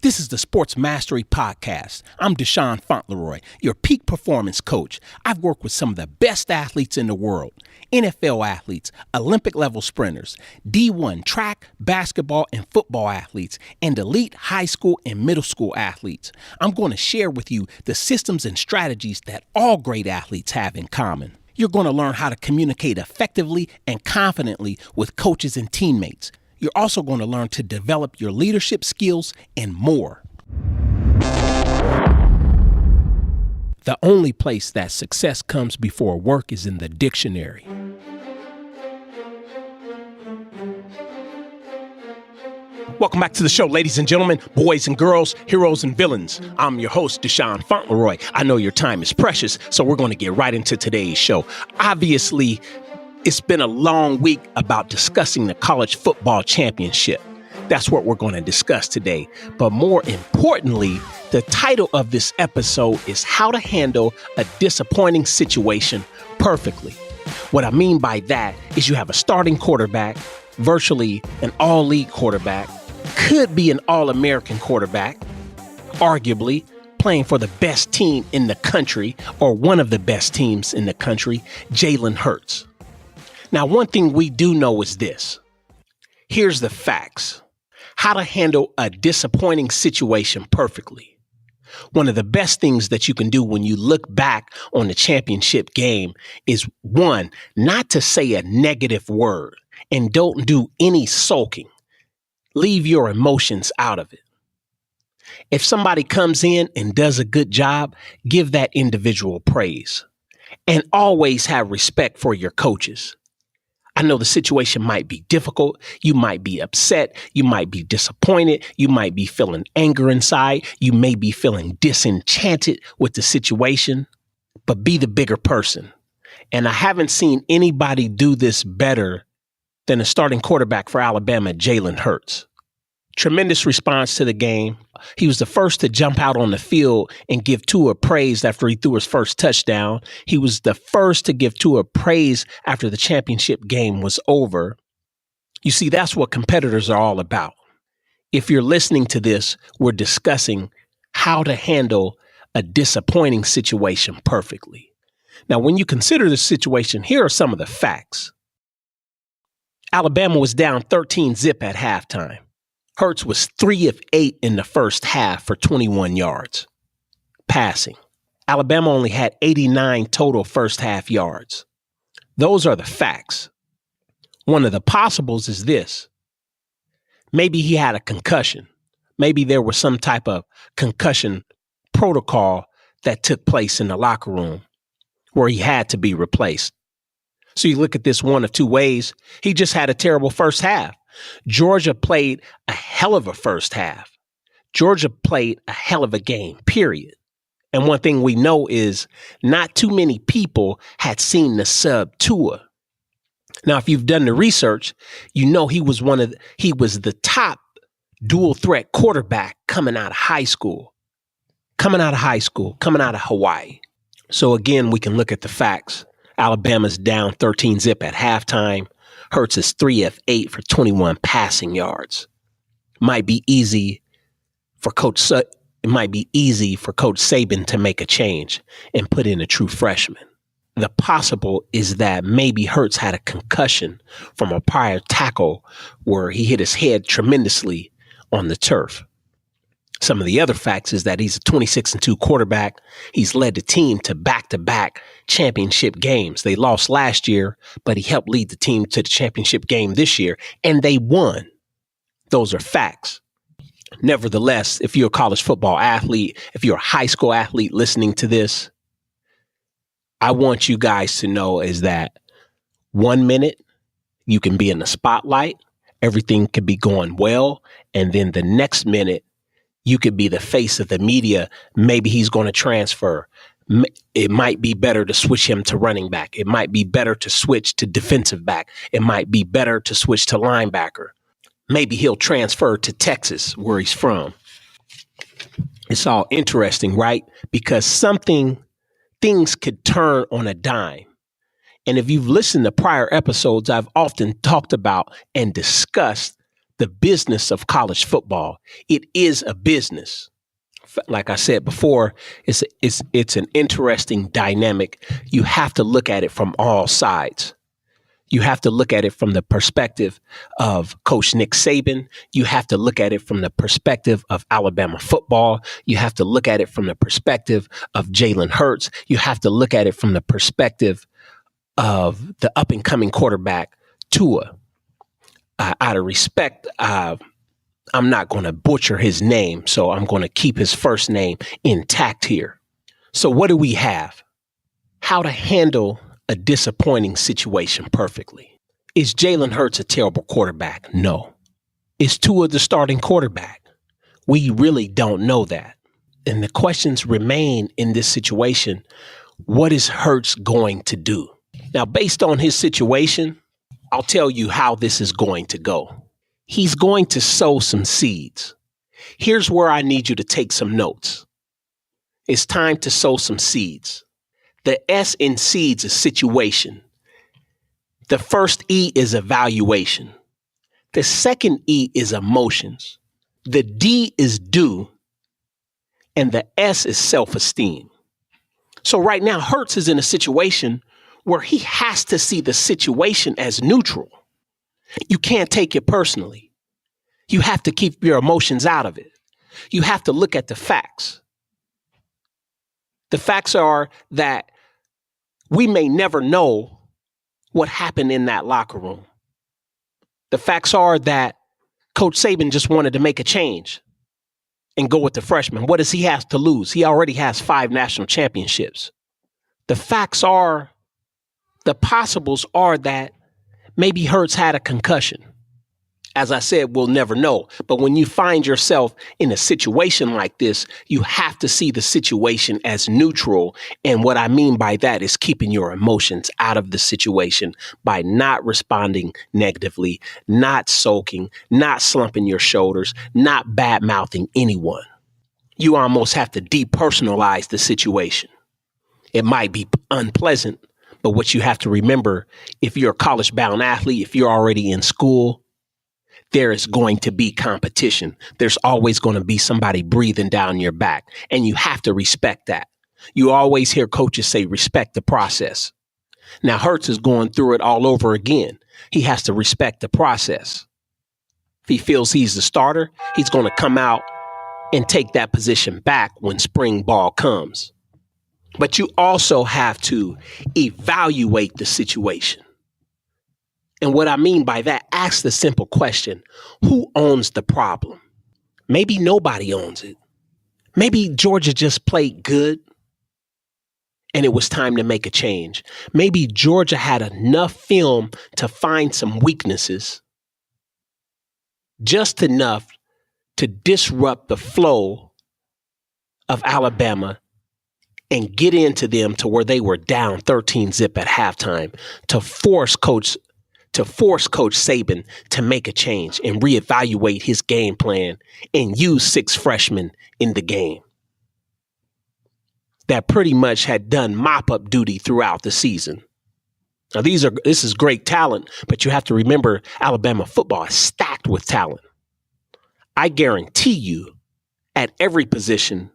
This is the Sports Mastery Podcast. I'm Deshaun Fauntleroy, your peak performance coach. I've worked with some of the best athletes in the world. NFL athletes, Olympic level sprinters, D1 track, basketball, and football athletes, and elite high school and middle school athletes. I'm going to share with you the systems and strategies that all great athletes have in common. You're going to learn how to communicate effectively and confidently with coaches and teammates. You're also going to learn to develop your leadership skills and more. The only place that success comes before work is in the dictionary. Welcome back to the show, ladies and gentlemen, boys and girls, heroes and villains. I'm your host, Deshaun Fauntleroy. I know your time is precious, so we're going to get right into today's show. Obviously, it's been a long week about discussing the college football championship. That's what we're going to discuss today. But more importantly, the title of this episode is How to Handle a Disappointing Situation Perfectly. What I mean by that is you have a starting quarterback, virtually an all-league quarterback, could be an all-American quarterback, arguably playing for the best team in the country or one of the best teams in the country, Jalen Hurts. Now, one thing we do know is this. Here's the facts. How to handle a disappointing situation perfectly. One of the best things that you can do when you look back on the championship game is, one, not to say a negative word, and don't do any sulking. Leave your emotions out of it. If somebody comes in and does a good job, give that individual praise. And always have respect for your coaches. I know the situation might be difficult. You might be upset. You might be disappointed. You might be feeling anger inside. You may be feeling disenchanted with the situation, but be the bigger person. And I haven't seen anybody do this better than a starting quarterback for Alabama, Jalen Hurts. Tremendous response to the game. He was the first to jump out on the field and give Tua praise after he threw his first touchdown. He was the first to give Tua praise after the championship game was over. You see, that's what competitors are all about. If you're listening to this, we're discussing how to handle a disappointing situation perfectly. Now, when you consider the situation, here are some of the facts. Alabama was down 13-0 at halftime. Hurts was 3 of 8 in the first half for 21 yards. Passing. Alabama only had 89 total first half yards. Those are the facts. One of the possibles is this. Maybe he had a concussion. Maybe there was some type of concussion protocol that took place in the locker room where he had to be replaced. So you look at this one of two ways. He just had a terrible first half. Georgia played a hell of a first half. Georgia played a hell of a game, period. And one thing we know is not too many people had seen the sub Tua. Now, if you've done the research, you know he was the top dual threat quarterback coming out of coming out of Hawaii. So again, we can look at the facts. Alabama's down 13-0 at halftime. Hurts is 3 of 8 for 21 passing yards. Might be easy for Coach Saban to make a change and put in a true freshman. The possible is that maybe Hurts had a concussion from a prior tackle where he hit his head tremendously on the turf. Some of the other facts is that he's a 26-2 quarterback. He's led the team to back-to-back championship games. They lost last year, but he helped lead the team to the championship game this year, and they won. Those are facts. Nevertheless, if you're a college football athlete, if you're a high school athlete listening to this, I want you guys to know is that 1 minute you can be in the spotlight, everything could be going well, and then the next minute, you could be the face of the media. Maybe he's going to transfer. It might be better to switch him to running back. It might be better to switch to defensive back. It might be better to switch to linebacker. Maybe he'll transfer to Texas, where he's from. It's all interesting, right? Because things could turn on a dime. And if you've listened to prior episodes, I've often talked about and discussed the business of college football. It is a business. Like I said before, it's an interesting dynamic. You have to look at it from all sides. You have to look at it from the perspective of Coach Nick Saban. You have to look at it from the perspective of Alabama football. You have to look at it from the perspective of Jalen Hurts. You have to look at it from the perspective of the up-and-coming quarterback, Tua. Out of respect, I'm not going to butcher his name, so I'm going to keep his first name intact here. So what do we have? How to handle a disappointing situation perfectly. Is Jalen Hurts a terrible quarterback? No. Is Tua the starting quarterback? We really don't know that. And the questions remain in this situation. What is Hurts going to do? Now, based on his situation, I'll tell you how this is going to go. He's going to sow some seeds. Here's where I need you to take some notes. It's time to sow some seeds. The S in seeds is situation. The first E is evaluation. The second E is emotions. The D is do. And the S is self-esteem. So right now, Hurts is in a situation where he has to see the situation as neutral. You can't take it personally. You have to keep your emotions out of it. You have to look at the facts. The facts are that we may never know what happened in that locker room. The facts are that Coach Saban just wanted to make a change and go with the freshman. What does he have to lose? He already has 5 national championships. The facts are, the possibles are that maybe Hurts had a concussion. As I said, we'll never know. But when you find yourself in a situation like this, you have to see the situation as neutral. And what I mean by that is keeping your emotions out of the situation by not responding negatively, not sulking, not slumping your shoulders, not bad-mouthing anyone. You almost have to depersonalize the situation. It might be unpleasant, but what you have to remember, if you're a college-bound athlete, if you're already in school, there is going to be competition. There's always going to be somebody breathing down your back, and you have to respect that. You always hear coaches say, respect the process. Now, Hurts is going through it all over again. He has to respect the process. If he feels he's the starter, he's going to come out and take that position back when spring ball comes. But you also have to evaluate the situation. And what I mean by that, ask the simple question, who owns the problem? Maybe nobody owns it. Maybe Georgia just played good and it was time to make a change. Maybe Georgia had enough film to find some weaknesses, just enough to disrupt the flow of Alabama and get into them to where they were down 13-0 at halftime to force Coach Saban to make a change and reevaluate his game plan and use 6 freshmen in the game that pretty much had done mop-up duty throughout the season. Now, this is great talent, but you have to remember Alabama football is stacked with talent. I guarantee you, at every position,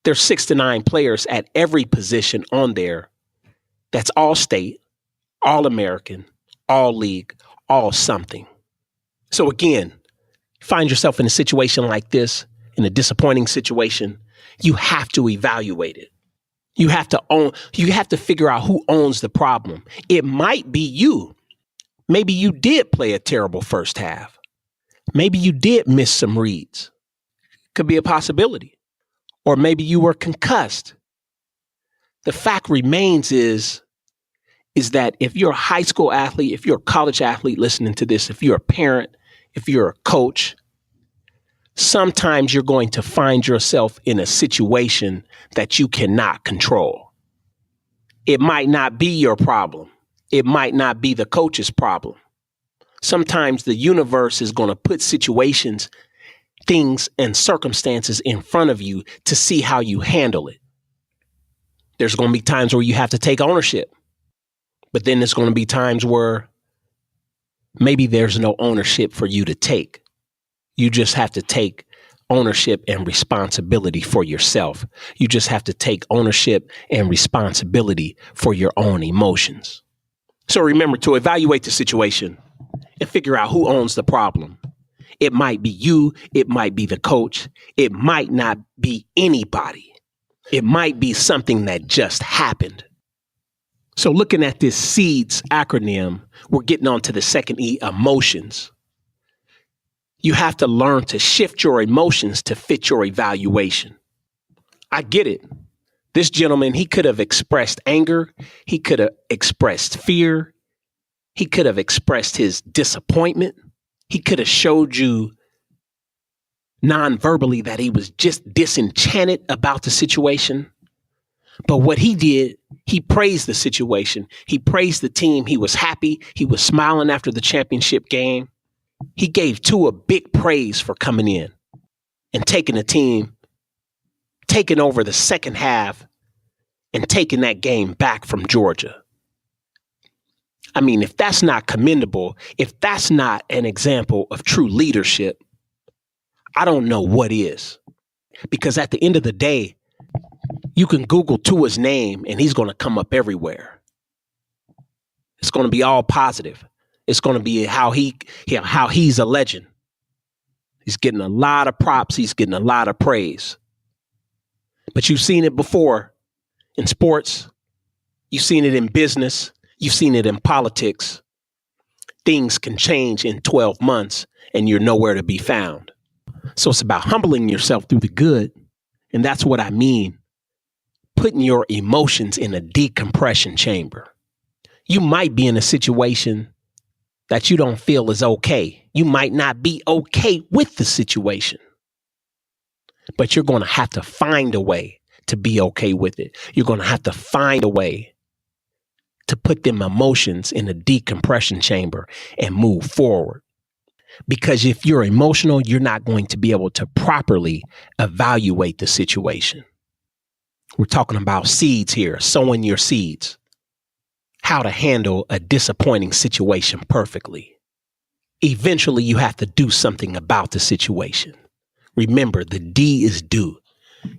there's 6 to 9 players at every position on there that's all state, all American, all league, all something. So again, find yourself in a situation like this, in a disappointing situation, you have to evaluate it. You have to figure out who owns the problem. It might be you. Maybe you did play a terrible first half. Maybe you did miss some reads. Could be a possibility. Or maybe you were concussed. The fact remains is that if you're a high school athlete, if you're a college athlete listening to this, if you're a parent, if you're a coach, sometimes you're going to find yourself in a situation that you cannot control. It might not be your problem. It might not be the coach's problem. Sometimes the universe is going to put situations, things, and circumstances in front of you to see how you handle it. There's going to be times where you have to take ownership. But then there's going to be times where maybe there's no ownership for you to take. You just have to take ownership and responsibility for yourself. You just have to take ownership and responsibility for your own emotions. So remember to evaluate the situation and figure out who owns the problem. It might be you. It might be the coach. It might not be anybody. It might be something that just happened. So looking at this S.E.E.D.S acronym, we're getting on to the second E, emotions. You have to learn to shift your emotions to fit your evaluation. I get it. This gentleman, he could have expressed anger. He could have expressed fear. He could have expressed his disappointment. He could have showed you non-verbally that he was just disenchanted about the situation. But what he did, he praised the situation. He praised the team. He was happy. He was smiling after the championship game. He gave Tua big praise for coming in and taking the team, taking over the second half and taking that game back from Georgia. I mean, if that's not commendable, if that's not an example of true leadership, I don't know what is. Because at the end of the day, you can Google Tua's name and he's going to come up everywhere. It's going to be all positive. It's going to be how he's a legend. He's getting a lot of props. He's getting a lot of praise. But you've seen it before in sports. You've seen it in business. You've seen it in politics. Things can change in 12 months and you're nowhere to be found. So it's about humbling yourself through the good. And that's what I mean. Putting your emotions in a decompression chamber. You might be in a situation that you don't feel is okay. You might not be okay with the situation, but you're going to have to find a way to be okay with it. You're going to have to find a way to put them emotions in a decompression chamber and move forward. Because if you're emotional, you're not going to be able to properly evaluate the situation. We're talking about seeds here, sowing your seeds. How to handle a disappointing situation perfectly. Eventually, you have to do something about the situation. Remember, the D is do.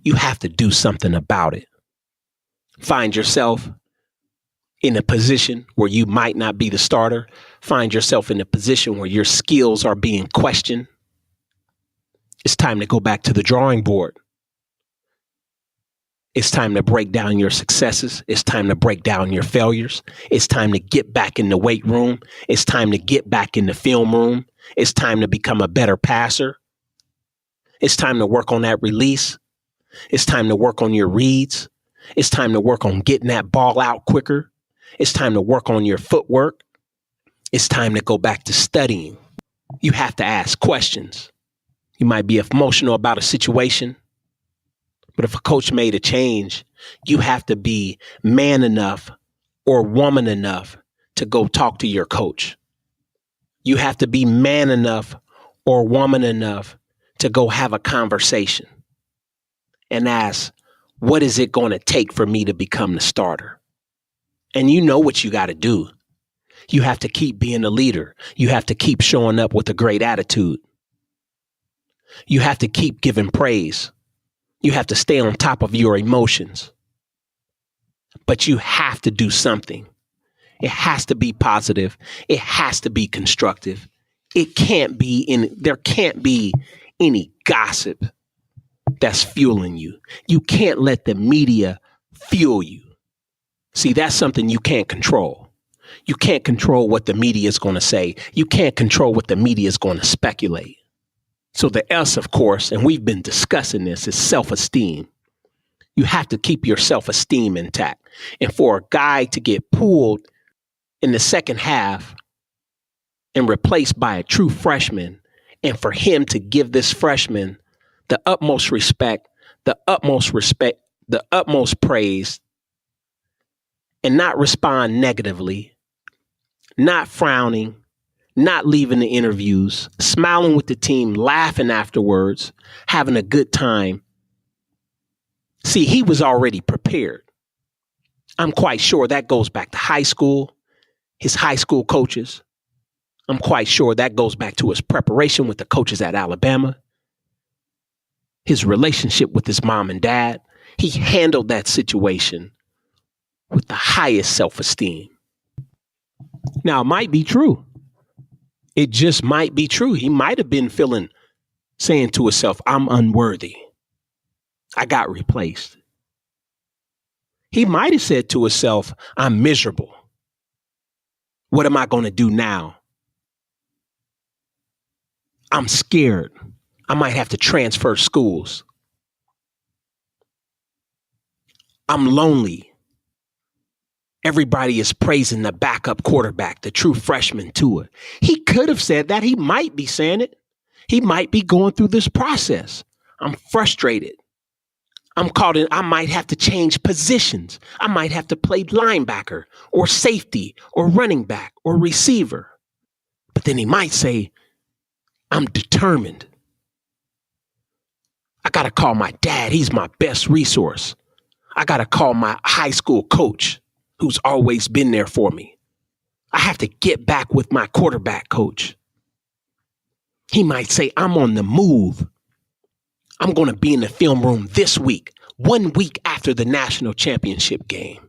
You have to do something about it. Find yourself in a position where you might not be the starter. Find yourself in a position where your skills are being questioned. It's time to go back to the drawing board. It's time to break down your successes. It's time to break down your failures. It's time to get back in the weight room. It's time to get back in the film room. It's time to become a better passer. It's time to work on that release. It's time to work on your reads. It's time to work on getting that ball out quicker. It's time to work on your footwork. It's time to go back to studying. You have to ask questions. You might be emotional about a situation. But if a coach made a change, you have to be man enough or woman enough to go talk to your coach. You have to be man enough or woman enough to go have a conversation and ask, what is it going to take for me to become the starter? And you know what you got to do. You have to keep being a leader. You have to keep showing up with a great attitude. You have to keep giving praise. You have to stay on top of your emotions. But you have to do something. It has to be positive. It has to be constructive. There can't be any gossip that's fueling you. You can't let the media fuel you. See, that's something you can't control. You can't control what the media is going to say. You can't control what the media is going to speculate. So the S, of course, and we've been discussing this, is self-esteem. You have to keep your self-esteem intact. And for a guy to get pulled in the second half and replaced by a true freshman, and for him to give this freshman the utmost respect, the utmost praise, and not respond negatively, not frowning, not leaving the interviews, smiling with the team, laughing afterwards, having a good time. See, he was already prepared. I'm quite sure that goes back to high school, his high school coaches. I'm quite sure that goes back to his preparation with the coaches at Alabama, his relationship with his mom and dad. He handled that situation with the highest self-esteem. Now, it might be true. It just might be true. He might have been saying to himself, I'm unworthy. I got replaced. He might have said to himself, I'm miserable. What am I going to do now? I'm scared. I might have to transfer schools. I'm lonely. Everybody is praising the backup quarterback, the true freshman Tua. He could have said that. He might be saying it. He might be going through this process. I'm frustrated. I might have to change positions. I might have to play linebacker or safety or running back or receiver. But then he might say, I'm determined. I got to call my dad. He's my best resource. I got to call my high school coach who's always been there for me. I have to get back with my quarterback coach. He might say, I'm on the move. I'm going to be in the film room this week, 1 week after the national championship game.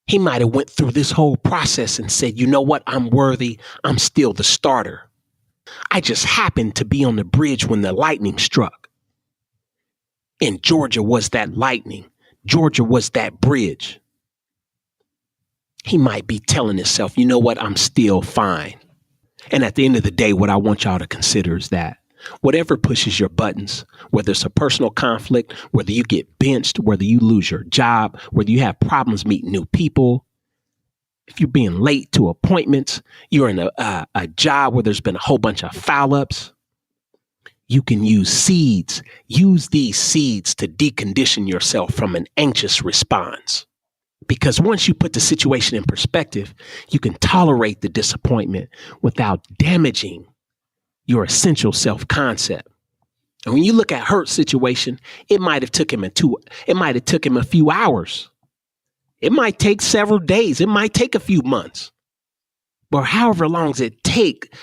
He might have went through this whole process and said, you know what? I'm worthy. I'm still the starter. I just happened to be on the bridge when the lightning struck. And Georgia was that lightning. Georgia was that bridge. He might be telling himself, you know what? I'm still fine. And at the end of the day, what I want y'all to consider is that whatever pushes your buttons, whether it's a personal conflict, whether you get benched, whether you lose your job, whether you have problems meeting new people, if you're being late to appointments, you're in a job where there's been a whole bunch of foul ups, you can use seeds. Use these seeds to decondition yourself from an anxious response. Because once you put the situation in perspective, you can tolerate the disappointment without damaging your essential self-concept. And when you look at Hurt's situation, it might have took him a few hours. It might take several days. It might take a few months. But however long it takes,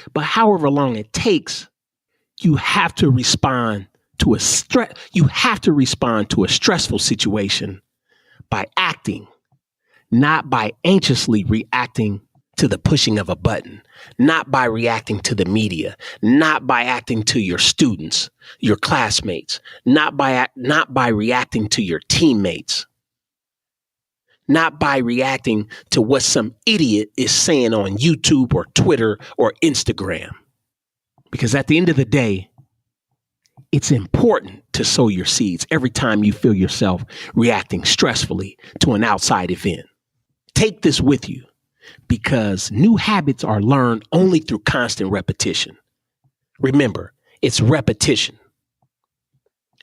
you have to respond to a stressful situation by acting, not by anxiously reacting to the pushing of a button, not by reacting to the media, not by acting to your students, your classmates, not by reacting to your teammates, not by reacting to what some idiot is saying on YouTube or Twitter or Instagram. Because at the end of the day, it's important to sow your seeds every time you feel yourself reacting stressfully to an outside event. Take this with you, because new habits are learned only through constant repetition. Remember, it's repetition.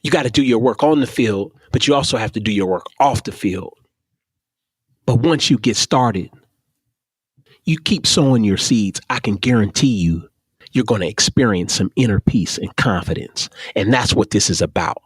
You got to do your work on the field, but you also have to do your work off the field. But once you get started, you keep sowing your seeds, I can guarantee you're going to experience some inner peace and confidence. And that's what this is about.